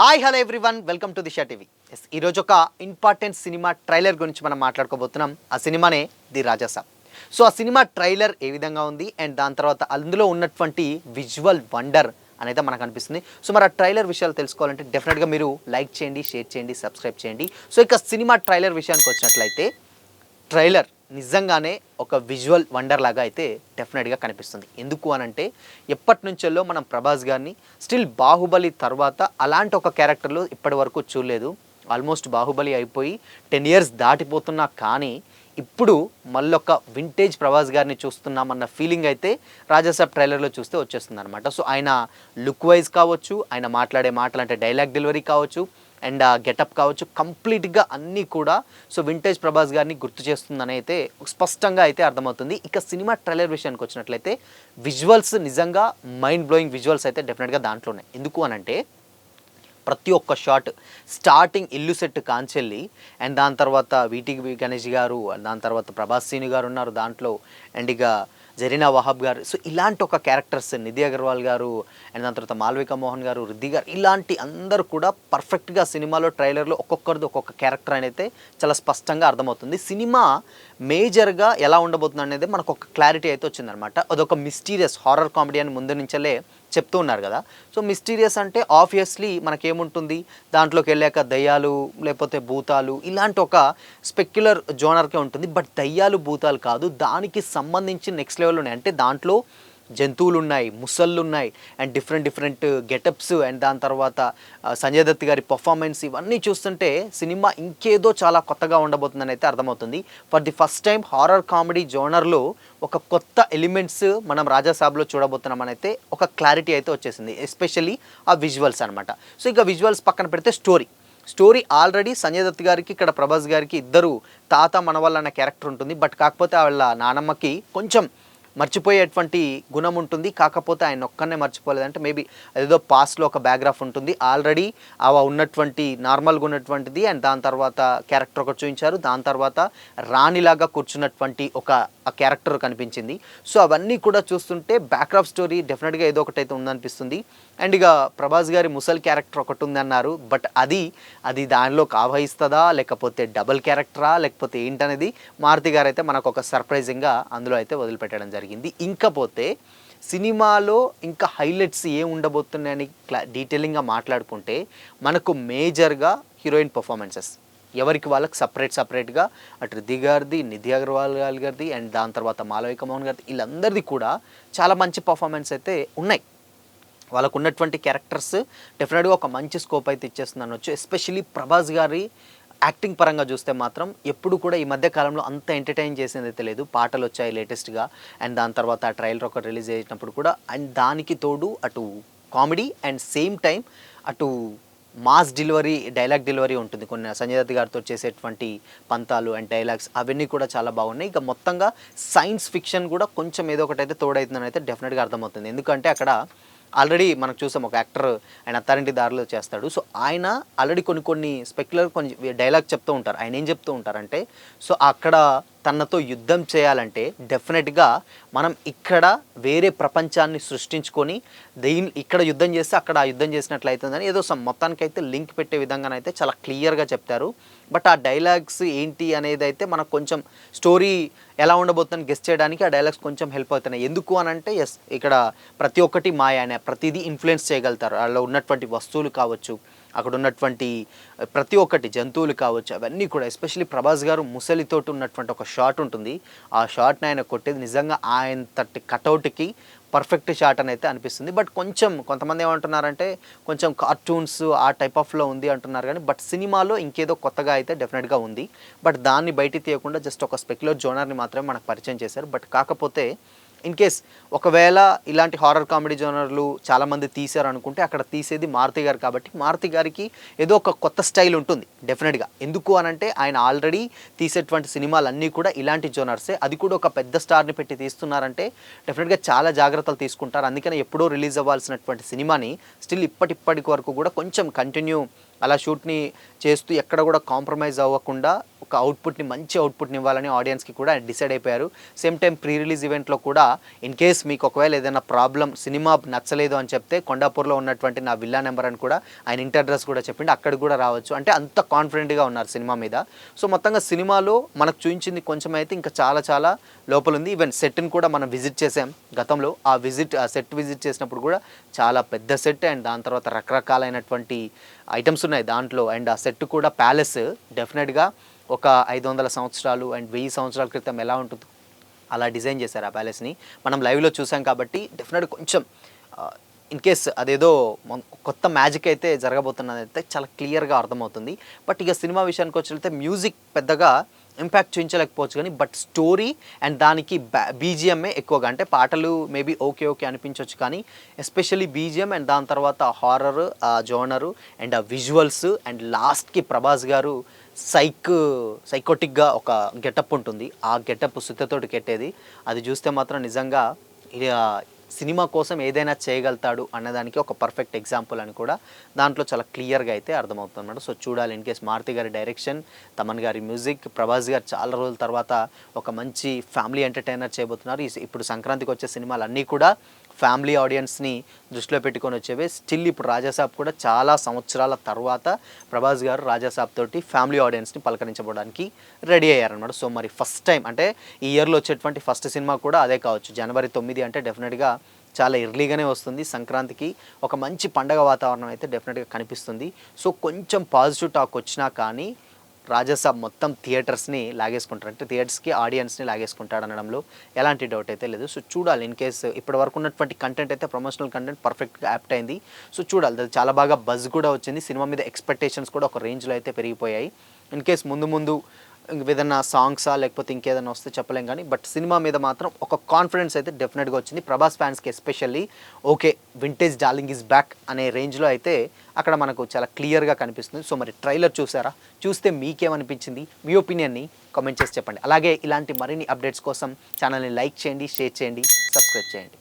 Hi hello everyone, welcome to Disha TV. ఈరోజు ఒక important cinema trailer గురించి మనం మాట్లాడుకోబోతున్నాం. ఆ సినిమానే ది రాజాసాబ్. సో ఆ సినిమా ట్రైలర్ ఏ విధంగా ఉంది అండ్ దాని తర్వాత అందులో ఉన్నటువంటి విజువల్ వండర్ అనేది మనకు అనిపిస్తుంది. సో మరి ఆ ట్రైలర్ విషయాలు తెలుసుకోవాలంటే డెఫినెట్గా మీరు లైక్ చేయండి, షేర్ చేయండి, సబ్స్క్రైబ్ చేయండి. సో ఇక సినిమా ట్రైలర్ విషయానికి వచ్చినట్లయితే ట్రైలర్ నిజంగానే ఒక విజువల్ వండర్ లాగా అయితే డెఫినెట్గా కనిపిస్తుంది. ఎందుకు అనంటే ఎప్పటి నుంచెల్లో మనం ప్రభాస్ గారిని స్టిల్ బాహుబలి తర్వాత అలాంటి ఒక క్యారెక్టర్లో ఇప్పటి వరకు చూడలేదు. ఆల్మోస్ట్ బాహుబలి అయిపోయి 10 years దాటిపోతున్నా కానీ ఇప్పుడు మళ్ళొక వింటేజ్ ప్రభాస్ గారిని చూస్తున్నామన్న ఫీలింగ్ అయితే రాజాసాబ్ ట్రైలర్లో చూస్తే వచ్చేస్తుంది అనమాట. సో ఆయన లుక్ వైజ్ కావచ్చు, ఆయన మాట్లాడే మాటలు అంటే డైలాగ్ డెలివరీ కావచ్చు అండ్ గెటప్ కావచ్చు, కంప్లీట్గా అన్నీ కూడా సో వింటేజ్ ప్రభాస్ గారిని గుర్తు చేస్తుందని అయితే స్పష్టంగా అయితే అర్థమవుతుంది. ఇక సినిమా ట్రైలర్ విషయానికి వచ్చినట్లయితే విజువల్స్ నిజంగా మైండ్ బ్లోయింగ్ విజువల్స్ అయితే డెఫినెట్గా దాంట్లో ఉన్నాయి. ఎందుకు అనంటే ప్రతి ఒక్క షాట్ స్టార్టింగ్ ఇల్లు సెట్ కాంచెల్లి అండ్ దాని తర్వాత వీటికి గణేష్ గారు, దాని తర్వాత ప్రభాస్ సీని గారు ఉన్నారు దాంట్లో అండ్ ఇక జరీనా వహాబ్ గారు. సో ఇలాంటి ఒక క్యారెక్టర్స్, నిధి అగర్వాల్ గారు అండ్ దాని తర్వాత మాల్విక మోహన్ గారు, రిద్ధి గారు, ఇలాంటి అందరూ కూడా పర్ఫెక్ట్గా సినిమాలో ట్రైలర్లో ఒక్కొక్కరిది ఒక్కొక్క క్యారెక్టర్ అనేది చాలా స్పష్టంగా అర్థమవుతుంది. సినిమా మేజర్గా ఎలా ఉండబోతుంది అనేది మనకు ఒక క్లారిటీ అయితే వచ్చిందనమాట. అదొక మిస్టీరియస్ హారర్ కామెడీ అని ముందు నుంచే చెప్తూ ఉన్నారు కదా. సో మిస్టీరియస్ అంటే ఆబ్వియస్లీ మనకేముంటుంది, దాంట్లోకి వెళ్ళాక దయ్యాలు లేకపోతే భూతాలు ఇలాంటి ఒక స్పెక్యులర్ జోనర్కే ఉంటుంది. బట్ దయ్యాలు భూతాలు కాదు, దానికి సంబంధించి నెక్స్ట్ లెవెల్ ఉన్నాయి. అంటే దాంట్లో జంతువులు ఉన్నాయి, ముసళ్ళు ఉన్నాయి అండ్ డిఫరెంట్ గెటప్స్ అండ్ దాని తర్వాత సంజయ్ దత్ గారి పర్ఫార్మెన్స్ ఇవన్నీ చూస్తుంటే సినిమా ఇంకేదో చాలా కొత్తగా ఉండబోతుందని అయితే అర్థమవుతుంది. For the first time horror comedy జోనర్లో ఒక కొత్త ఎలిమెంట్స్ మనం రాజాసాబ్లో చూడబోతున్నామని అయితే ఒక క్లారిటీ అయితే వచ్చేసింది, ఎస్పెషల్లీ ఆ విజువల్స్ అనమాట. సో ఇక విజువల్స్ పక్కన పెడితే స్టోరీ ఆల్రెడీ సంజయ్ దత్ గారికి ఇక్కడ ప్రభాస్ గారికి ఇద్దరు తాత మనవల్ అన్న క్యారెక్టర్ ఉంటుంది. బట్ కాకపోతే వాళ్ళ నానమ్మకి కొంచెం మర్చిపోయేటువంటి గుణం ఉంటుంది. కాకపోతే ఆయన ఒక్కనే మర్చిపోలేదంటే మేబీ అదేదో పాస్ట్లో ఒక బ్యాక్గ్రాఫ్ ఉంటుంది. ఆల్రెడీ ఉన్నటువంటి నార్మల్గా ఉన్నటువంటిది అండ్ దాని తర్వాత క్యారెక్టర్ ఒకటి చూపించారు. దాని తర్వాత రాణిలాగా కూర్చున్నటువంటి ఒక క్యారెక్టర్ కనిపించింది. సో అవన్నీ కూడా చూస్తుంటే బ్యాక్గ్రాఫ్ స్టోరీ డెఫినెట్గా ఏదో ఒకటి అయితే ఉందనిపిస్తుంది. అండ్ ఇక ప్రభాస్ గారి ముసల్ క్యారెక్టర్ ఒకటి ఉంది అన్నారు. బట్ అది దానిలోకి ఆవహిస్తుందా లేకపోతే డబుల్ క్యారెక్టరా లేకపోతే ఏంటనేది మారుతి గారు అయితే మనకు ఒక సర్ప్రైజింగ్గా అందులో అయితే వదిలిపెట్టడం జరిగింది. ఇంకపోతే సినిమాలో ఇంకా హైలైట్స్ ఏం ఉండబోతున్నాయని డీటెయిలింగ్గా మాట్లాడుకుంటే మనకు మేజర్గా హీరోయిన్ పర్ఫార్మెన్సెస్ ఎవరికి వాళ్ళకి సపరేట్గా అటు రిద్ధి గారిది, నిధి అగర్వాల్ గారిది అండ్ దాని తర్వాత మాలవిక మోహన్ గారిది, వీళ్ళందరిది కూడా చాలా మంచి పర్ఫార్మెన్స్ అయితే ఉన్నాయి. వాళ్ళకు ఉన్నటువంటి క్యారెక్టర్స్ డెఫినెట్గా ఒక మంచి స్కోప్ అయితే ఇచ్చేస్తుంది అనొచ్చు. ఎస్పెషల్లీ ప్రభాస్ గారి యాక్టింగ్ పరంగా చూస్తే మాత్రం ఎప్పుడు కూడా ఈ మధ్య కాలంలో అంత ఎంటర్టైన్ చేసేది అయితే లేదు. పాటలు వచ్చాయి లేటెస్ట్గా అండ్ దాని తర్వాత ఆ ట్రైలర్ ఒకటి రిలీజ్ చేసినప్పుడు కూడా అండ్ దానికి తోడు అటు కామెడీ అండ్ సేమ్ టైం అటు మాస్ డైలాగ్ డెలివరీ ఉంటుంది. కొన్ని సంజయ్ దత్ గారితో చేసేటువంటి పంతాలు అండ్ డైలాగ్స్ అవన్నీ కూడా చాలా బాగున్నాయి. ఇక మొత్తంగా సైన్స్ ఫిక్షన్ కూడా కొంచెం ఏదో ఒకటి అయితే తోడవుతుందని అయితే డెఫినెట్గా అర్థమవుతుంది. ఎందుకంటే అక్కడ ఆల్రెడీ మనకు చూసాం ఒక యాక్టర్ ఆయన అత్తారింటి దారిలో చేస్తాడు. సో ఆయన ఆల్రెడీ కొన్ని స్పెక్యులర్ డైలాగ్ చెప్తూ ఉంటారు. ఆయన ఏం చెప్తూ ఉంటారంటే సో అక్కడ తనతో యుద్ధం చేయాలంటే డెఫినెట్గా మనం ఇక్కడ వేరే ప్రపంచాన్ని సృష్టించుకొని ఇక్కడ యుద్ధం చేస్తే అక్కడ ఆ యుద్ధం చేసినట్లయితుందని ఏదో మొత్తానికైతే లింక్ పెట్టే విధంగానైతే చాలా క్లియర్గా చెప్తారు. బట్ ఆ డైలాగ్స్ ఏంటి అనేది అయితే మనకు కొంచెం స్టోరీ ఎలా ఉండబోతుందని గెస్ చేయడానికి ఆ డైలాగ్స్ కొంచెం హెల్ప్ అవుతున్నాయి. ఎందుకు అనంటే ఇక్కడ ప్రతి ఒక్కటి మాయ అనే ప్రతిదీ ఇన్ఫ్లుయెన్స్ చేయగలుగుతారు. అందులో ఉన్నటువంటి వస్తువులు కావచ్చు, అక్కడ ఉన్నటువంటి ప్రతి ఒక్కటి జంతువులు కావచ్చు, అవన్నీ కూడా ఎస్పెషల్లీ ప్రభాస్ గారు ముసలితోటి ఉన్నటువంటి ఒక షాట్ ఉంటుంది. ఆ షాట్ని ఆయన కొట్టేది నిజంగా ఆయన తట్టి కటౌట్కి పర్ఫెక్ట్ షాట్ అని అయితే అనిపిస్తుంది. బట్ కొంతమంది ఏమంటున్నారంటే కొంచెం కార్టూన్స్ ఆ టైప్ ఆఫ్లో ఉంది అంటున్నారు. కానీ బట్ సినిమాలో ఇంకేదో కొత్తగా అయితే డెఫినెట్గా ఉంది. బట్ దాన్ని బయటికి తీయకుండా జస్ట్ ఒక స్పెక్యులర్ జోనర్ని మాత్రమే మనకు పరిచయం చేశారు. బట్ కాకపోతే ఇన్ కేస్ ఒకవేళ ఇలాంటి హారర్ కామెడీ జోనర్లు చాలామంది తీశారు అనుకుంటే అక్కడ తీసేది మారుతి గారు కాబట్టి మారుతి గారికి ఏదో ఒక కొత్త స్టైల్ ఉంటుంది డెఫినెట్గా. ఎందుకు అనంటే ఆయన ఆల్రెడీ తీసేటువంటి సినిమాలన్నీ కూడా ఇలాంటి జోనర్సే. అది కూడా ఒక పెద్ద స్టార్ని పెట్టి తీస్తున్నారంటే డెఫినెట్గా చాలా జాగ్రత్తలు తీసుకుంటారు. అందుకని ఎప్పుడో రిలీజ్ అవ్వాల్సినటువంటి సినిమాని స్టిల్ ఇప్పటి వరకు కూడా కొంచెం కంటిన్యూ అలా షూట్ని చేస్తూ ఎక్కడ కూడా కాంప్రమైజ్ అవ్వకుండా ఒక అవుట్పుట్ని మంచి అవుట్పుట్ని ఇవ్వాలని ఆడియన్స్కి కూడా డిసైడ్ అయిపోయారు. సేమ్ టైం ప్రీ రిలీజ్ ఈవెంట్లో కూడా ఇన్ కేస్ మీకు ఒకవేళ ఏదైనా ప్రాబ్లం సినిమా నచ్చలేదు అని చెప్తే కొండాపూర్లో ఉన్నటువంటి నా విల్లా నెంబర్ అని కూడా ఆయన ఇంటి అడ్రస్ కూడా చెప్పిండి, అక్కడికి కూడా రావచ్చు. అంటే అంత కాన్ఫిడెంట్గా ఉన్నారు సినిమా మీద. సో మొత్తంగా సినిమాలో మనకు చూపించింది కొంచెం అయితే ఇంకా చాలా చాలా లోపల ఉంది. ఈవెన్ సెట్ని కూడా మనం విజిట్ చేసాం గతంలో. ఆ సెట్ విజిట్ చేసినప్పుడు కూడా చాలా పెద్ద సెట్ అండ్ దాని తర్వాత రకరకాలైనటువంటి ఐటమ్స్ ఉన్నాయి దాంట్లో. అండ్ ఆ సెట్ కూడా ప్యాలెస్ డెఫినెట్గా ఒక 500 సంవత్సరాలు అండ్ 1000 సంవత్సరాల క్రితం ఎలా ఉంటుంది అలా డిజైన్ చేశారు ఆ ప్యాలెస్ని. మనం లైవ్లో చూసాం కాబట్టి డెఫినెట్గా కొంచెం ఇన్ కేస్ అదేదో కొత్త మ్యాజిక్ అయితే జరగబోతున్నది అయితే చాలా క్లియర్గా అర్థమవుతుంది. బట్ ఇక సినిమా విషయానికి వచ్చినట్లయితే మ్యూజిక్ పెద్దగా ఇంపాక్ట్ చూపించలేకపోవచ్చు కానీ బట్ స్టోరీ అండ్ దానికి బీజిఎంఏ ఎక్కువగా, అంటే పాటలు మేబీ ఓకే అనిపించవచ్చు కానీ ఎస్పెషల్లీ బీజిఎం అండ్ దాని తర్వాత హారర్ జోనరు అండ్ ఆ విజువల్స్ అండ్ లాస్ట్కి ప్రభాస్ గారు సైకోటిక్గా ఒక గెటప్ ఉంటుంది. ఆ గెటప్ సుత్తతోటి కెట్టేది అది చూస్తే మాత్రం నిజంగా సినిమా కోసం ఏదైనా చేయగలుగుతాడు అన్నదానికి ఒక పర్ఫెక్ట్ ఎగ్జాంపుల్ అని కూడా దాంట్లో చాలా క్లియర్గా అయితే అర్థమవుతుంది అన్నమాట. సో చూడాలి. ఇన్ కేస్ మారుతి గారి డైరెక్షన్, తమన్ గారి మ్యూజిక్, ప్రభాస్ గారు చాలా రోజుల తర్వాత ఒక మంచి ఫ్యామిలీ ఎంటర్టైనర్ చేయబోతున్నారు. ఇప్పుడు సంక్రాంతికి వచ్చే సినిమాలు అన్నీ కూడా ఫ్యామిలీ ఆడియన్స్ని దృష్టిలో పెట్టుకొని వచ్చేవే. స్టిల్ ఇప్పుడు రాజాసాబ్ కూడా చాలా సంవత్సరాల తర్వాత ప్రభాస్ గారు రాజాసాబ్ తోటి ఫ్యామిలీ ఆడియన్స్ని పలకరించబోవడానికి రెడీ అయ్యారనమాట. సో మరి ఫస్ట్ టైం అంటే ఈ ఇయర్లో వచ్చేటువంటి ఫస్ట్ సినిమా కూడా అదే కావచ్చు. జనవరి 9 అంటే డెఫినెట్గా చాలా ఎర్లీగానే వస్తుంది. సంక్రాంతికి ఒక మంచి పండగ వాతావరణం అయితే డెఫినెట్గా కనిపిస్తుంది. సో కొంచెం పాజిటివ్ టాక్ వచ్చినా కానీ రాజాసాబ్ మొత్తం థియేటర్స్ని లాగేసుకుంటారు, అంటే థియేటర్స్కి ఆడియన్స్ని లాగేసుకుంటాడు అనడంలో ఎలాంటి డౌట్ అయితే లేదు. సో చూడాలి. ఇన్ కేసు ఇప్పటి వరకు ఉన్నటువంటి కంటెంట్ అయితే ప్రమోషనల్ కంటెంట్ పర్ఫెక్ట్గా యాప్ట్ అయింది. సో చూడాలి. అది చాలా బాగా బజ్ కూడా వచ్చింది. సినిమా మీద ఎక్స్పెక్టేషన్స్ కూడా ఒక రేంజ్లో అయితే పెరిగిపోయాయి. ఇన్ కేస్ ముందు ఏదైనా సాంగ్సా లేకపోతే ఇంకేదైనా వస్తే చెప్పలేం కానీ బట్ సినిమా మీద మాత్రం ఒక కాన్ఫిడెన్స్ అయితే డెఫినెట్గా వచ్చింది. ప్రభాస్ ఫ్యాన్స్కి especially okay vintage darling is back అనే రేంజ్లో అయితే అక్కడ మనకు చాలా క్లియర్గా కనిపిస్తుంది. సో మరి ట్రైలర్ చూసారా? చూస్తే మీకేమనిపించింది? మీ ఒపీనియన్ని కామెంట్ చేసి చెప్పండి. అలాగే ఇలాంటి మరిన్ని అప్డేట్స్ కోసం ఛానల్ని లైక్ చేయండి, షేర్ చేయండి, సబ్స్క్రైబ్ చేయండి.